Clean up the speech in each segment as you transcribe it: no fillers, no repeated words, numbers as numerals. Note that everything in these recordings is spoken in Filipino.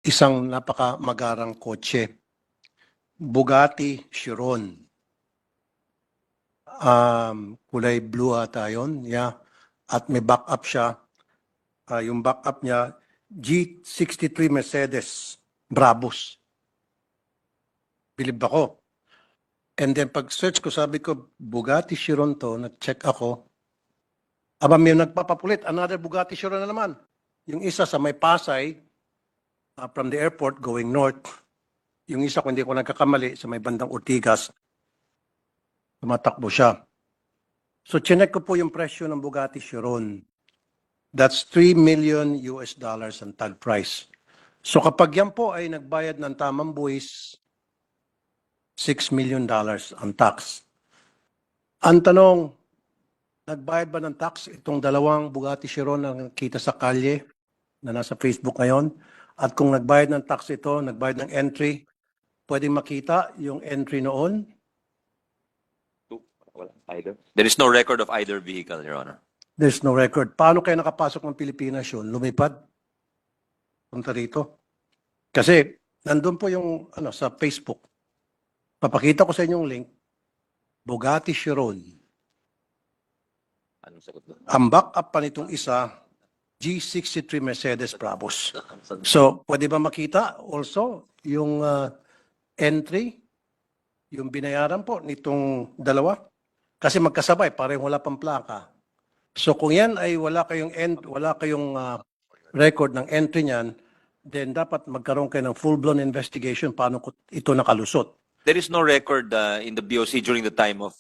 isang napakamagarang kotse. Bugatti Chiron. Kulay blue ata yun. Yeah. At may backup siya. Yung backup niya, G63 Mercedes Brabus. Bilib ako. And then pag-search ko, sabi ko, Bugatti Chiron to, nag-check ako. Aba, may nagpapapulit. Another Bugatti Chiron na naman. Yung isa sa may Pasay, from the airport going north. Yung isa, kung hindi ko nagkakamali, sa may bandang Ortigas, tumatakbo siya. So, chinek ko po yung presyo ng Bugatti Chiron. That's $3 million ang tag price. So, kapag yan po ay nagbayad ng tamang buwis, $6 million ang tax. Ang tanong, nagbayad ba ng tax itong dalawang Bugatti Chiron na nakita sa kalye na nasa Facebook ngayon? At kung nagbayad ng tax ito, nagbayad ng entry, pwedeng makita yung entry noon? There is no record of either vehicle, Your Honor. There's no record. Paano kayo nakapasok ng Pilipinas yun? Lumipad? Punta rito? Kasi nandun po yung sa Facebook. Papakita ko sa inyong link, Bugatti Chiron. Anong sagot doon? Ang backup pa nitong isa, G63 Mercedes Brabus. So, pwede ba makita also yung entry, yung binayaran po nitong dalawa? Kasi magkasabay, parang wala pang plaka. So, kung yan ay wala kayong record ng entry niyan, then dapat magkaroon kayo ng full-blown investigation paano ito nakalusot. There is no record in the BOC during the time of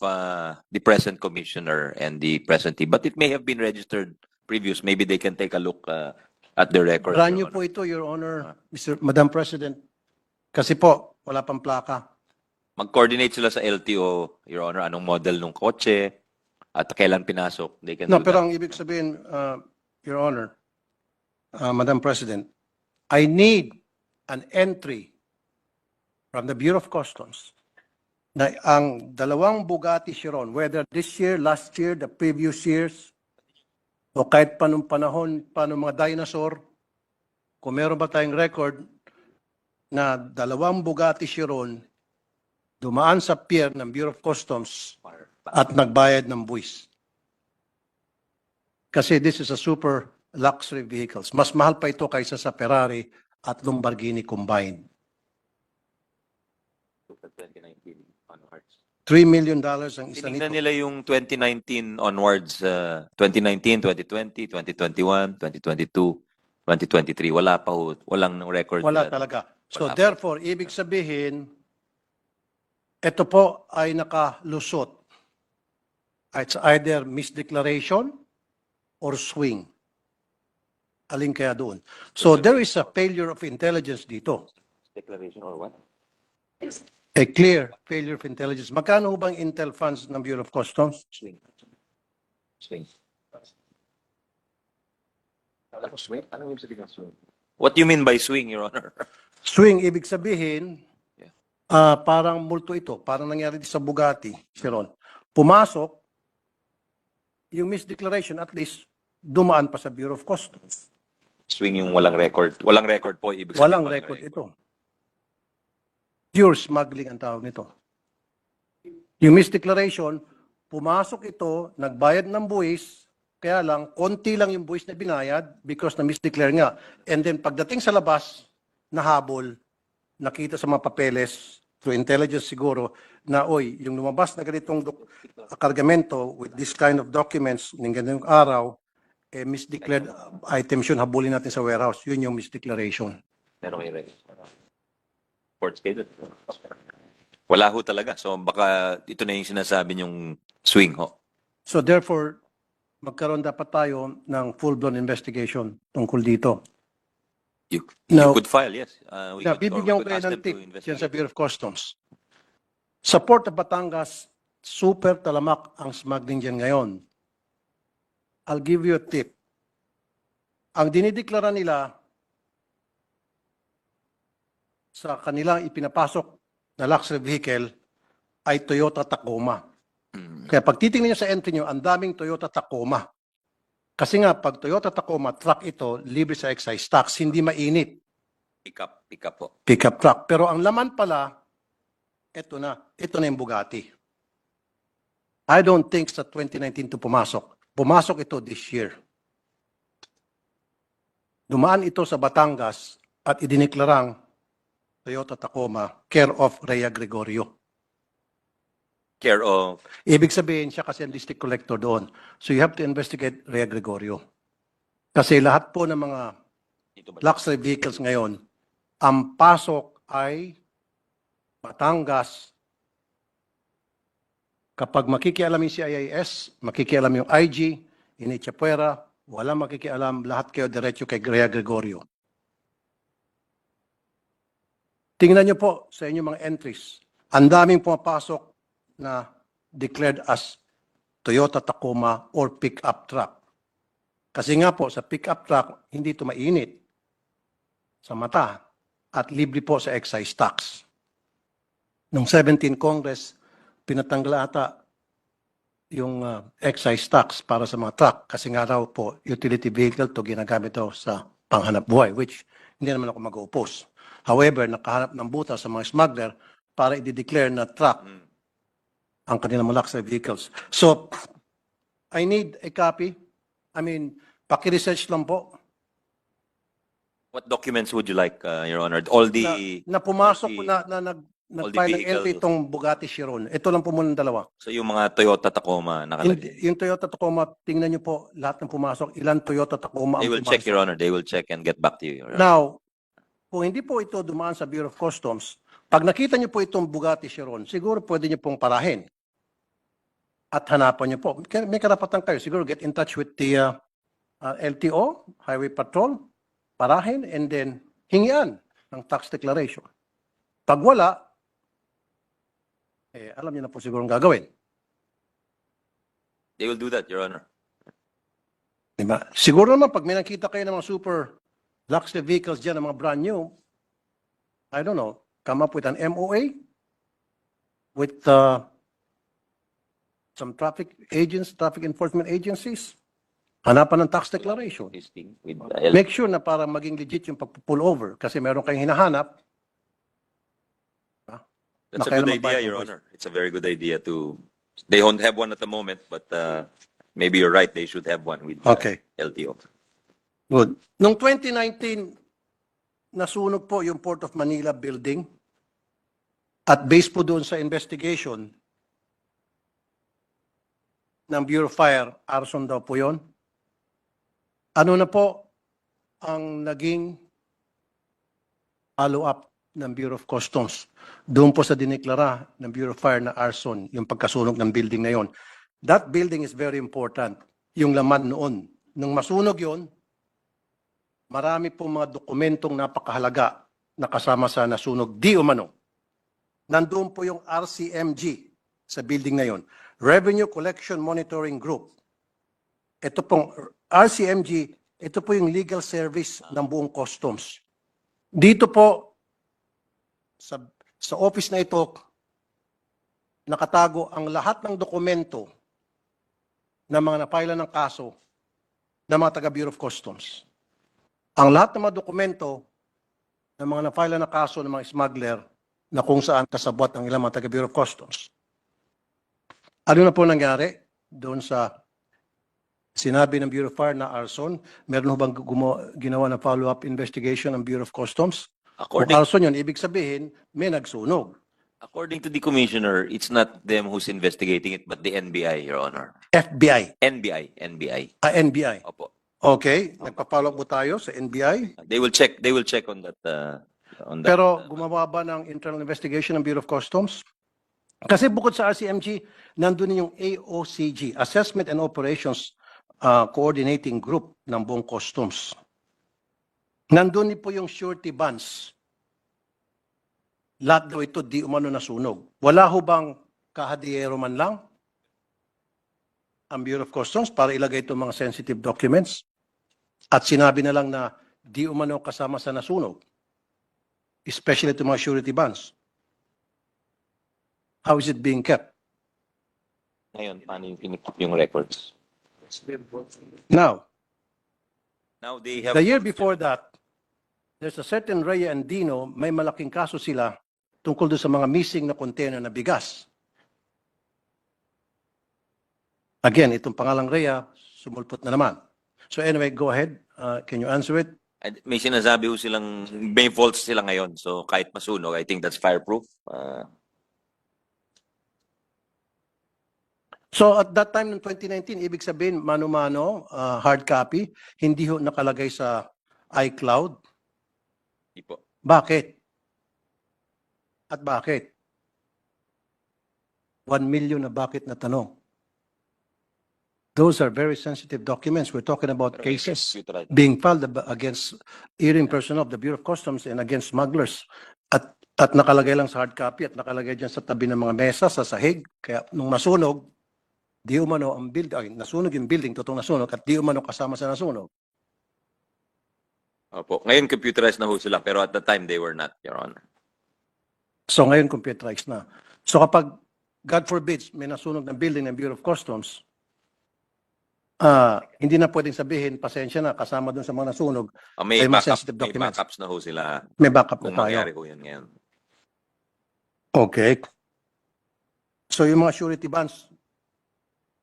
the present commissioner and the present team, but it may have been registered previous. Maybe they can take a look at the record. Brand new po ito, Your Honor, Madam President. Kasi po, wala pang plaka. Mag-coordinate sila sa LTO, Your Honor, anong model ng kotse at kailan pinasok. They can No, do pero that. ang ibig sabihin, Your Honor, Madam President, I need an entry from the Bureau of Customs na ang dalawang Bugatti Chiron, whether this year, last year, the previous years, o kahit pa nung panahon, pa nung mga dinosaur, kung meron ba tayong record na dalawang Bugatti Chiron dumaan sa pier ng Bureau of Customs at nagbayad ng buwis. Kasi this is a super luxury vehicles. Mas mahal pa ito kaysa sa Ferrari at Lamborghini combined. 2019 onwards. $3 million ang isa Tinignan nito. nila yung 2019 onwards, 2019, 2020, 2021, 2022, 2023. Wala pa ho. Walang record. Wala talaga. So Wala pa. therefore, ibig sabihin, ito po ay nakalusot. It's either misdeclaration or swing. Alin kaya doon? So there is a failure of intelligence dito. Declaration or what? A clear failure of intelligence. Magkano ho bang intel funds ng Bureau of Customs? Swing. Swing. Swing? Ano yung sabihin ng swing? What do you mean by swing, Your Honor? Swing, ibig sabihin, Yeah. parang multo ito. Parang nangyari sa Bugatti, Chiron. Pumasok, yung misdeclaration, at least, dumaan pa sa Bureau of Customs. Swing yung walang record. Walang record po, ibig sabihin. Walang record ito. Pure smuggling ang tawag nito. Yung misdeclaration, pumasok ito, nagbayad ng buwis, kaya lang, konti lang yung buwis na binayad because na misdeclare nga. And then pagdating sa labas, nahabol, nakita sa mga papeles, through intelligence siguro, na oy, yung lumabas na ganitong kargamento with this kind of documents, ng ganitong araw, misdeclared items yun, habulin natin sa warehouse. Yun yung misdeclaration. Meron kayo record. Court schedule. Wala ho talaga. So baka ito na yung sinasabi yung swing ho. So therefore, magkaroon dapat tayo ng full-blown investigation tungkol dito. You Now- could file, yes. Na, bibigyan ko kayo ask ng them to tip investigate. dyan sa Bureau of Customs. Sa Port of Batangas, super talamak ang smuggling dyan ngayon. I'll give you a tip. Ang dinideklara nila sa kanilang ipinapasok na luxury vehicle ay Toyota Tacoma. Mm. Kaya pag titingnan nyo sa entry nyo, ang daming Toyota Tacoma. Kasi nga, pag Toyota Tacoma, truck ito, libre sa excise tax, hindi mainit. Pick up po. Pickup truck. Pero ang laman pala, ito na yung Bugatti. I don't think sa 2019 to pumasok. Pumasok ito this year. Dumaan ito sa Batangas at idiniklarang Toyota Tacoma, care of Rhea Gregorio. Care of, Ibig sabihin, siya kasi ang district collector doon. So you have to investigate Rhea Gregorio. Kasi lahat po ng mga dito ba? luxury vehicles ngayon, ang pasok ay Batangas. Kapag makikialam yung CIIS, makikialam yung IG, Inichapuera, wala makikialam, lahat kayo diretso kay Rhea Gregorio. Tingnan niyo po sa inyong mga entries. Ang daming pumapasok na declared as Toyota Tacoma or pick-up truck. Kasi nga po, sa pick-up truck, hindi ito mainit sa mata at libre po sa excise tax. Noong 17 Congress, pinatanggal ata yung excise tax para sa mga truck kasi nga raw po, utility vehicle to ginagamit daw sa panghanap buhay, which hindi naman ako mag-oppose. However, nakahanap ng butas sa mga smuggler para i-declare na truck ang kanilang mga luxury vehicles. So, I need a copy. I mean, paki-research lang po What documents would you like, Your Honor? All the, na pumasok all na nag-file ng vehicle- entry itong Bugatti Chiron. Ito lang po muna ng dalawa. so yung mga Toyota Tacoma nakalagay. Yung Toyota Tacoma, tingnan niyo po lahat ng pumasok. Ilan Toyota Tacoma They ang will pumasok. check, Your Honor. They will check and get back to you, Your Honor. Now, kung hindi po ito dumaan sa Bureau of Customs, pag nakita niyo po itong Bugatti Chiron, siguro pwede niyo pong parahin. At hanapan niyo po. May karapatan kayo. Siguro get in touch with the LTO, Highway Patrol, parahin, and then hingian ng tax declaration. Pag wala, alam niyo na po siguro ang gagawin. They will do that, Your Honor. Diba? Siguro naman, pag may nakita kayo ng mga super luxury vehicles dyan, ng mga brand new, I don't know, come up with an MOA with some traffic agents, traffic enforcement agencies, hanapan ng tax declaration. This thing with Make sure na para maging legit yung pag-pull over kasi meron kayong hinahanap. That's a Makaya good naman idea, bayad Your ng Honor. It's a very good idea to. They don't have one at the moment, but maybe you're right. They should have one with Okay. LTO. Good. Noong 2019, nasunog po yung Port of Manila building at based po doon sa investigation ng Bureau of Fire, arson daw po yun. Ano na po ang naging follow-up ng Bureau of Customs? Doon po sa diniklara ng Bureau of Fire na arson, yung pagkasunog ng building na yon. That building is very important. Yung laman noon. Nung masunog yon, marami po mga dokumentong napakahalaga na kasama sa nasunog di umano. Nandun po yung RCMG sa building na yon. Revenue Collection Monitoring Group. Ito pong RCMG, ito po yung legal service ng buong customs. Dito po sa office na ito, nakatago ang lahat ng dokumento ng mga napailan ng kaso ng mga taga Bureau of Customs. Ang lahat ng mga dokumento ng mga napailan ng kaso ng mga smuggler na kung saan kasabwat ang ilang mga taga Bureau of Customs. Ano na po nangyari doon sa sinabi ng Bureau of Fire na arson? Meron ho bang ginawa na follow-up investigation ng Bureau of Customs? Kung According, arson yun, ibig sabihin, may nagsunog. according to the commissioner, it's not them who's investigating it, but the NBI, Your Honor. FBI, NBI. NBI. Opo. Okay, nagpa-follow up po tayo sa NBI. They will check on that. Pero gumawa ba ng internal investigation ng Bureau of Customs? Kasi bukod sa RCMG, nandun yung AOCG, Assessment and Operations Coordinating Group ng buong Customs. Nandun din po yung surety bonds. Lahat daw ito di umano nasunog. Wala ho bang kahadiyero man lang ang Bureau of Customs para ilagay itong mga sensitive documents? At sinabi na lang na di umano kasama sa nasunog. Especially itong mga surety bonds. How is it being kept? Ngayon, paano yung kinikip yung records? Now, Now they have. the year before that, there's a certain Rhea and Dino, may malaking kaso sila tungkol doon sa mga missing na container na bigas. Again, itong pangalang Rhea, sumulpot na naman. So anyway, go ahead. Can you answer it? May sinasabi ho silang, may faults sila ngayon. So kahit masunog, I think that's fireproof. So at that time, in 2019, ibig sabihin, mano-mano, hard copy, hindi ho nakalagay sa iCloud. Di po. Bakit? At bakit? 1 million na bakit na tanong. Those are very sensitive documents. We're talking about cases being filed against hearing personnel of the Bureau of Customs and against smugglers. At nakalagay lang sa hard copy at nakalagay dyan sa tabi ng mga mesa sa sahig. Kaya nung masunog, di umano ang building, nasunog yung building, totoong nasunog, at di umano kasama sa nasunog. Opo. Ngayon computerized na ho sila, pero at the time they were not, Your Honor. So ngayon computerized na. So kapag, God forbid, may nasunog ng building ng Bureau of Customs, hindi na pwedeng sabihin, pasensya na, kasama dun sa mga nasunog, May ay mga backup, sensitive may documents. backups na ho sila May backup kung na tayo. mangyari ho yun ngayon. Okay. So yung mga surety bonds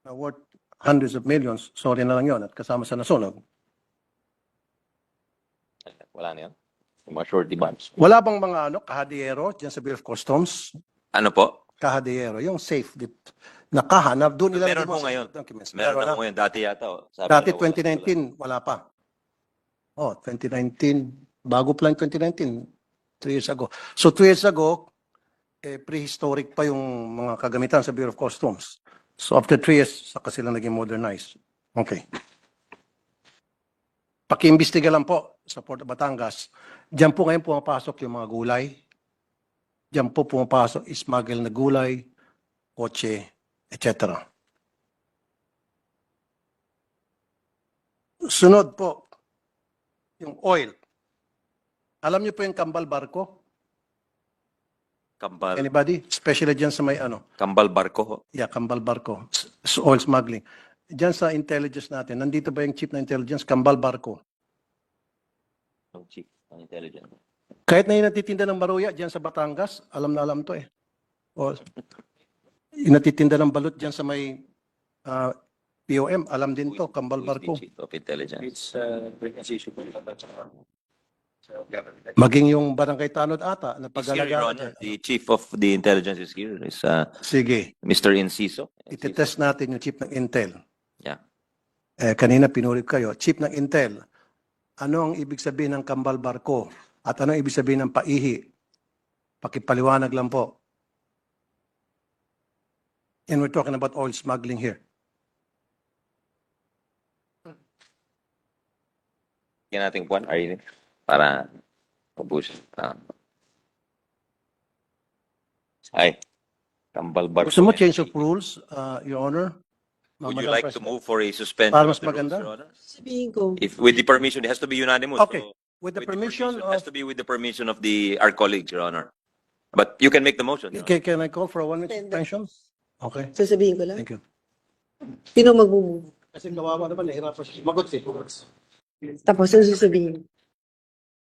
na worth hundreds of millions, sorry na lang yun, at kasama sa nasunog. Wala na yun? Yung mga shorty bonds. Wala bang mga kahadiyero dyan sa Bureau of Customs? Ano po? Kahadiyero, yung safe, na kaha, na doon nila Meron po ngayon. documents. Meron na na. po ngayon. Dati yata. Oh. Sabi Dati nila, wala. 2019, wala pa. Oh, 2019, bago pa lang 2019, 3 years ago. So 2 years ago, prehistoric pa yung mga kagamitan sa Bureau of Customs. So after 3 years, saka sila naging modernized. Okay. Pakiimbestiga lang po sa Port of Batangas. Diyan po ngayon pumapasok yung mga gulay. Diyan po pumapasok smuggle na gulay, kotse, etc. Sunod po, yung oil. Alam niyo po yung kambal barko? Kambal, Anybody? Especially dyan sa may kambal barko ho. yeah, kambal barko, oil smuggling. Dyan sa intelligence natin, nandito ba yung chief na intelligence, kambal barko? Yung chief ng intelligence. Kahit na yung natitinda ng baruya dyan sa Batangas, alam na alam to eh. O, yung natitinda ng balut dyan sa may POM, alam din to, kambal Who is the barko. chief of intelligence? It's frequency issue. Maging yung barangay tanod ata, na He's here, Your pag-alaga. Honor. The chief of the intelligence is here. Is Sige, Mr. Inciso. itetest natin yung chief ng Intel. Yeah. Kanina pinulip kayo, chief ng Intel, ano ang ibig sabihin ng kambal barko? At ano ang ibig sabihin ng paihi? Pakipaliwanag lang po. And we're talking about oil smuggling here. Yan nating puwan, Arlene, para mabusin. Ay, kambal barko. Gusto mo change of rules, Your Honor? Would Madam you like to President? move for a suspension Para mas of the rules, maganda? Your Honor? Sabihin ko, If with the permission, it has to be unanimous. Okay. So, With the with permission has of, to be with the permission of our colleagues, Your Honor. But you can make the motion. Your Honor. can I call for a 1 minute suspension? Okay, sasabihin ko lang. thank you. Sino magmumove? Kasi kawawa naman, nahirapan siya. Magot eh. Tapos ano sasabihin?